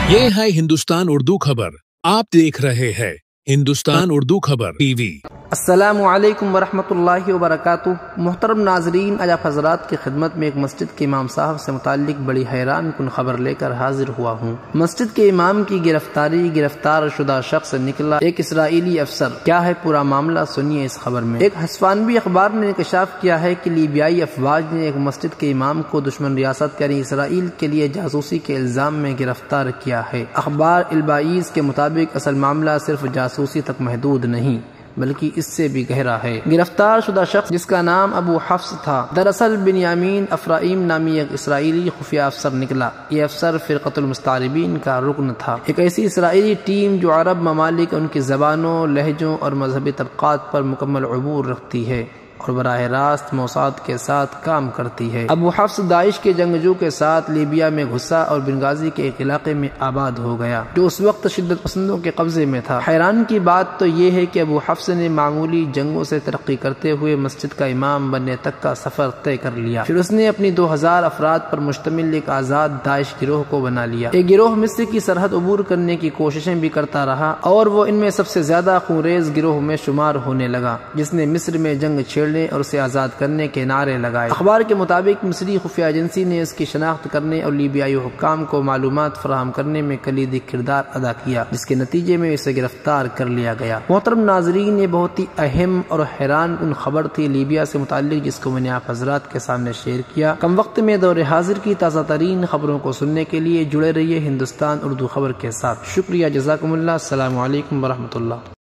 ये है हिंदुस्तान उर्दू खबर। आप देख रहे हैं हिंदुस्तान उर्दू खबर टीवी। अस्सलामु अलैकुम वरहमतुल्लाहि वबरकातुहू। मोहतरम नाजरीन, आज आप हजरात की खिदमत में एक मस्जिद के इमाम साहब से मुताल्लिक बड़ी हैरान कुन खबर लेकर हाजिर हुआ हूँ। मस्जिद के इमाम की गिरफ्तार शुदा शख्स निकला एक इसराइली अफसर। क्या है पूरा मामला, सुनिए इस खबर में। एक हस्वानवी अखबार ने इंकशाफ किया है कि लीबियाई अफवाज ने एक मस्जिद के इमाम को दुश्मन रियासत यानी इसराइल के लिए जासूसी के इल्जाम में गिरफ्तार किया है। अखबार इल्बाईस के मुताबिक असल मामला सिर्फ जासूसी तक महदूद नहीं बल्कि इससे भी गहरा है। गिरफ्तार शुदा शख्स जिसका नाम अबू हफ्स था, दरअसल बिन्यामीन अफराइम नामी एक इसराइली खुफिया अफसर निकला। ये अफसर फिरकतुल मुस्तारिबीन का रुकन था, एक ऐसी इसराइली टीम जो अरब ममालिक उनकी ज़बानों, लहजों और मजहबी तबक़ात पर मुकम्मल अबूर रखती है और बराह रास्त मोसाद के साथ काम करती है। अबू हफ्स दाइश के जंगजू के साथ लीबिया में घुसा और बेंगाजी के एक इलाके में आबाद हो गया जो उस वक्त शिद्दत पसंदों के कब्जे में था। हैरान की बात तो ये है कि अबू हफ्स ने मामूली जंगों से तरक्की करते हुए मस्जिद का इमाम बनने तक का सफर तय कर लिया। फिर उसने अपनी 2000 अफराद पर मुश्तमिल एक आजाद दाइश गिरोह को बना लिया। ये गिरोह मिस्र की सरहद अबूर करने की कोशिशें भी करता रहा और वो इनमें सबसे ज्यादा खूंरेज गिरोह में शुमार होने लगा, जिसने मिस्र में जंग छेड़ने और उसे आजाद करने के नारे लगाए। अखबार के मुताबिक मिस्री खुफिया एजेंसी ने इसकी शनाख्त करने और लीबियाई हुक्काम को मालूमात फराहम करने में कलीदी किरदार अदा किया, जिसके नतीजे में इसे गिरफ्तार कर लिया गया। मोहतरम नाजरीन, ये बहुत ही अहम और हैरान कुन खबर थी लीबिया से मुताल्लिक, जिसको मैंने आप हजरात के सामने शेयर किया। कम वक्त में दौरे हाजिर की ताज़ा तरीन खबरों को सुनने के लिए जुड़े रहिए हिंदुस्तान उर्दू खबर के साथ। शुक्रिया, जज़ाकुमुल्लाह। अस्सलामु अलैकुम वरहमतुल्लाह।